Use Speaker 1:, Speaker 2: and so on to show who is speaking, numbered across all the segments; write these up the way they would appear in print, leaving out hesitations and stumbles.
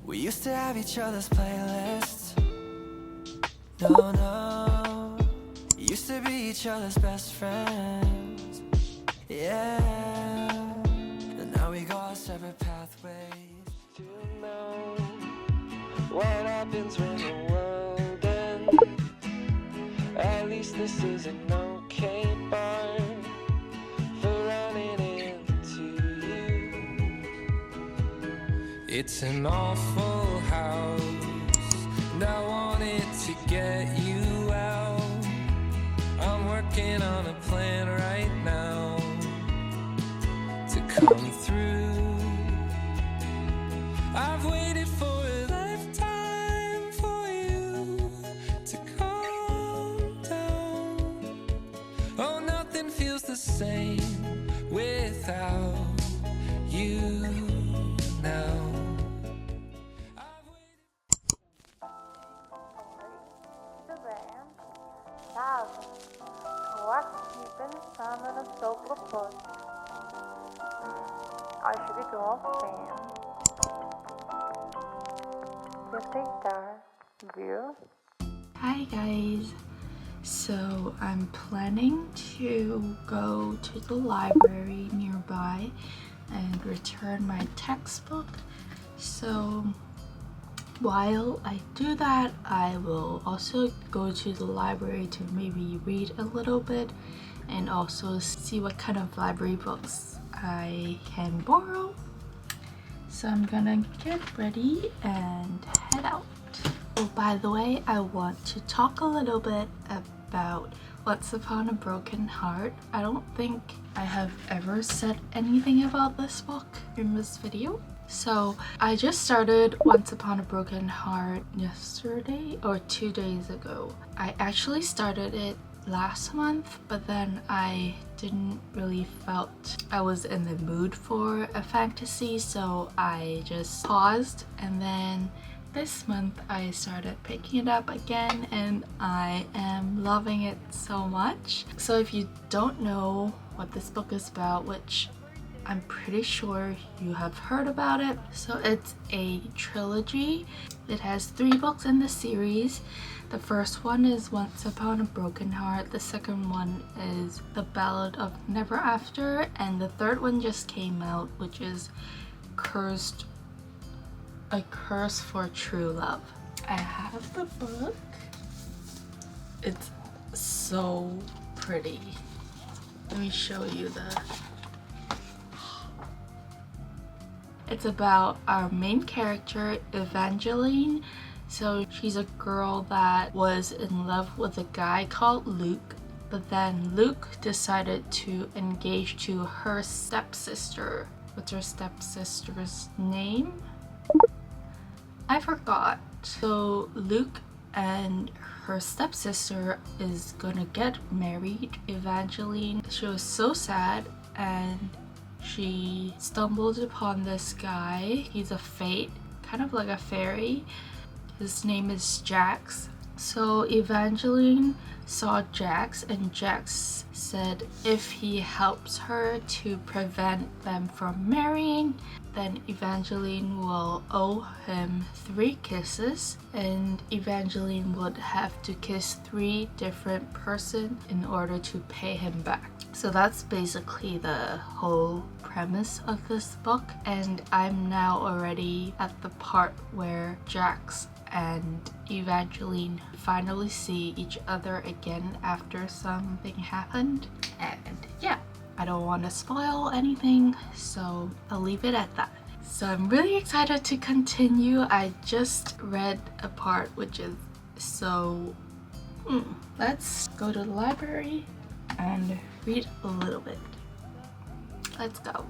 Speaker 1: We used to have each other's playlists. No, no. Used to be each other's best friends. Yeah. And now we go our separate pathways. To know what happens when the world ends. At least this is an okay bar for running into you. It's an awful house, and I wanted to get you out. I'm working on a plan right now to come through. I've waited for a lifetime for you to calm down. Oh, nothing feels the same without you now.
Speaker 2: Самая теплая I should go fan. Just take that view.
Speaker 3: Hi guys, so I'm planning to go to the library nearby and return my textbook. So while I do that, I will also go to the library to maybe read a little bit and also see what kind of library books I can borrow. So I'm gonna get ready and head out. Oh, by the way, I want to talk a little bit about Once Upon a Broken Heart. I don't think I have ever said anything about this book in this video. So I just started Once Upon a Broken Heart yesterday or 2 days ago. I actually started it last month, but then I didn't really felt I was in the mood for a fantasy, so I just paused, and then this month I started picking it up again and I am loving it so much. So if you don't know what this book is about, which I'm pretty sure you have heard about it, so it's a trilogy. It has 3 books in the series. The first one is Once Upon a Broken Heart, the second one is The Ballad of Never After, and the third one just came out, which is A Curse for True Love. I have the book. It's so pretty. Let me show you It's about our main character, Evangeline. So she's a girl that was in love with a guy called Luke, but then Luke decided to engage to her stepsister. What's her stepsister's name? I forgot. So Luke and her stepsister is gonna get married. Evangeline, she was so sad and she stumbled upon this guy. He's a fate, kind of like a fairy. His name is Jax. So Evangeline saw Jax, and Jax said if he helps her to prevent them from marrying, then Evangeline will owe him 3 kisses, and Evangeline would have to kiss 3 different persons in order to pay him back. So that's basically the whole premise of this book, and I'm now already at the part where Jax and Evangeline finally see each other again after something happened. And yeah, I don't want to spoil anything, so I'll leave it at that. So I'm really excited to continue. I just read a part which is so... Let's go to the library and read a little bit. Let's go.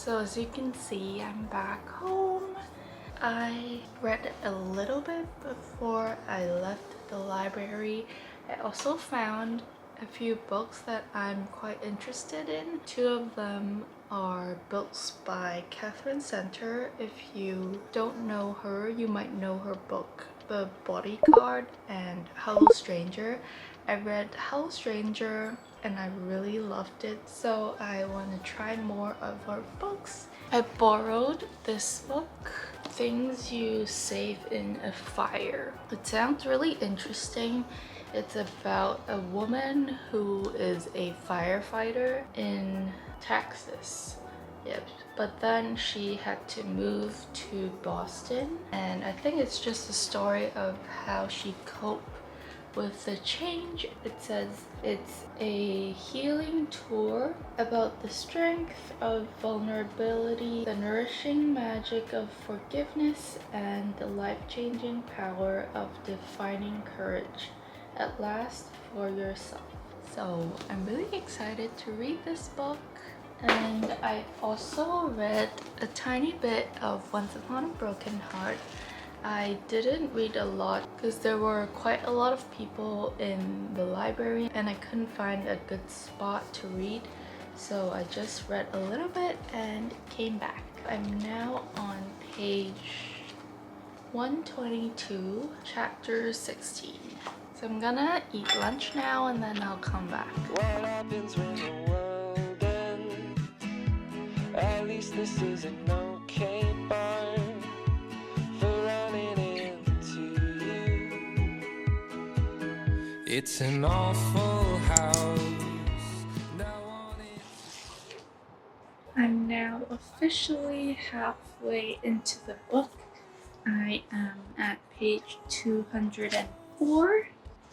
Speaker 3: So as you can see, I'm back home. I read a little bit before I left the library. I also found a few books that I'm quite interested in. Two of them are books by Catherine Center. If you don't know her, you might know her book The Bodyguard and Hello Stranger. I read Hello Stranger and I really loved it, so I want to try more of her books. I borrowed this book, Things You Save in a Fire. It sounds really interesting. It's about a woman who is a firefighter in Texas. Yep, but then she had to move to Boston, and I think it's just a story of how she coped with the change. It says it's a healing tour about the strength of vulnerability, the nourishing magic of forgiveness, and the life-changing power of defining courage at last for yourself. So I'm really excited to read this book. And I also read a tiny bit of Once Upon a Broken Heart. I didn't read a lot because there were quite a lot of people in the library and I couldn't find a good spot to read, so I just read a little bit and came back. I'm now on page 122, chapter 16. So I'm gonna eat lunch now and then I'll come back.
Speaker 1: What happens when the world ends? At least this is an okay bar for running into you. It's an awful house.
Speaker 3: I'm now officially halfway into the book. I am at page 204.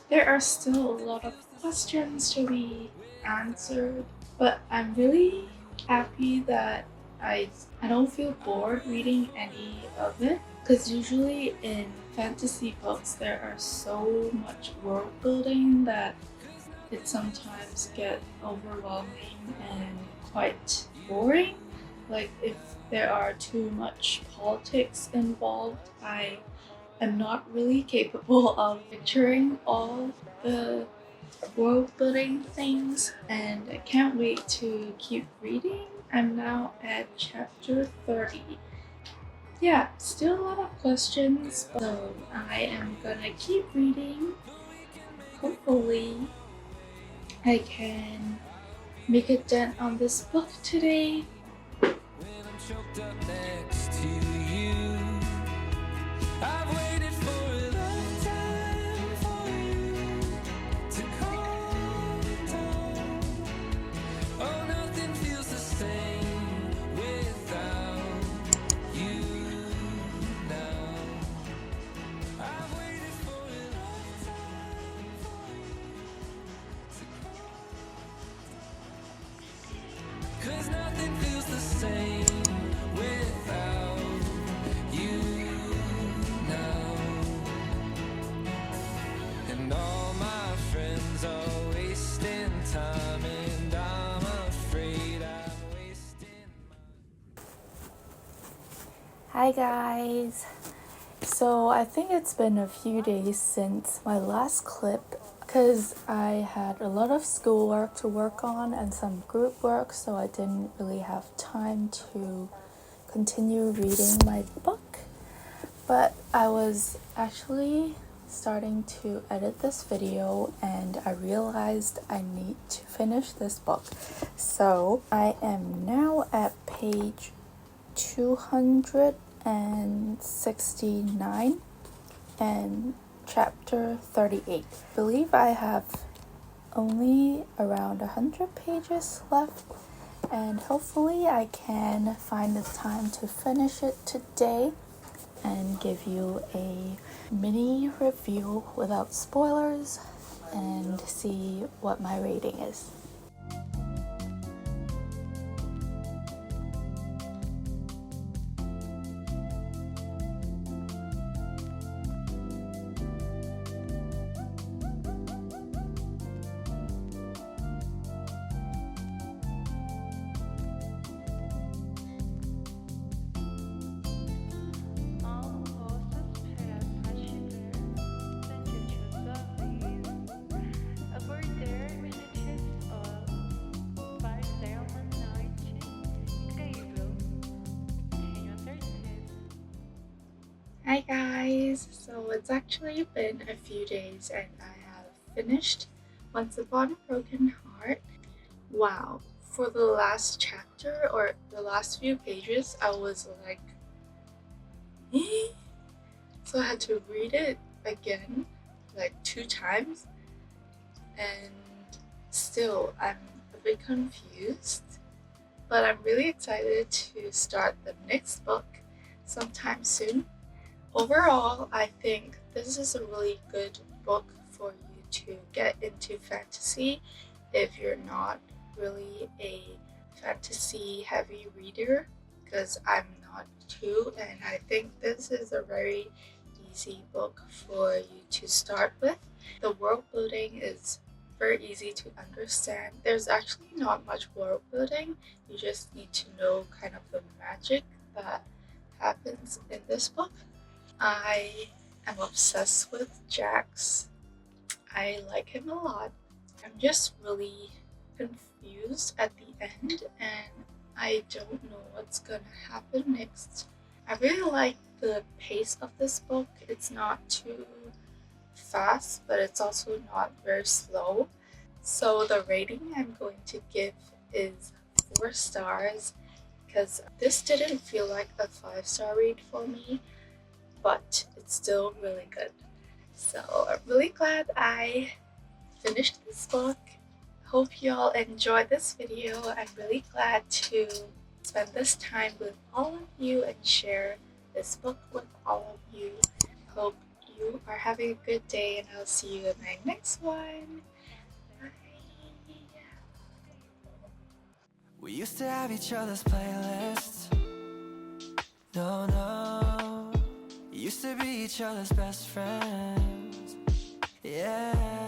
Speaker 3: There are still a lot of questions to be answered, but I'm really happy that I don't feel bored reading any of it, because usually in fantasy books there are so much world building that it sometimes gets overwhelming and quite boring. Like if there are too much politics involved, I am not really capable of picturing all the world building things, and I can't wait to keep reading. I'm now at chapter 30. Yeah, still a lot of questions, so I am gonna keep reading. Hopefully I can make a dent on this book today.
Speaker 1: When I'm choked up next to you, I've waited for a lifetime for you to calm down. Oh, nothing feels the same without you now. I've waited for a lifetime for you to calm down. 'Cause nothing feels the same without you now. And all my friends are wasting time, and I'm afraid I'm wasting mine.
Speaker 3: Hi guys! So I think it's been a few days since my last clip because I had a lot of schoolwork to work on and some group work, so I didn't really have time to continue reading my book. But I was actually starting to edit this video and I realized I need to finish this book. So I am now at page 269 and chapter 38. I believe I have only around 100 pages left, and hopefully I can find the time to finish it today and give you a mini review without spoilers and see what my rating is. it's actually been a few days and I have finished Once Upon a Broken Heart. Wow, for the last chapter or the last few pages, I was like, eh? So I had to read it again, like 2 times, and still I'm a bit confused. But I'm really excited to start the next book sometime soon. Overall, I think this is a really good book for you to get into fantasy if you're not really a fantasy heavy reader, because I'm not too, and I think this is a very easy book for you to start with. The world building is very easy to understand. There's actually not much world building, you just need to know kind of the magic that happens in this book. I am obsessed with Jax. I like him a lot. I'm just really confused at the end and I don't know what's gonna happen next. I really like the pace of this book. It's not too fast, but it's also not very slow. So the rating I'm going to give is 4 stars because this didn't feel like a 5-star read for me, but it's still really good. So I'm really glad I finished this book. Hope you all enjoyed this video. I'm really glad to spend this time with all of you and share this book with all of you. Hope you are having a good day and I'll see you in my next one. Bye.
Speaker 1: We used to have each other's playlists. No, no. Used to be each other's best friends. Yeah.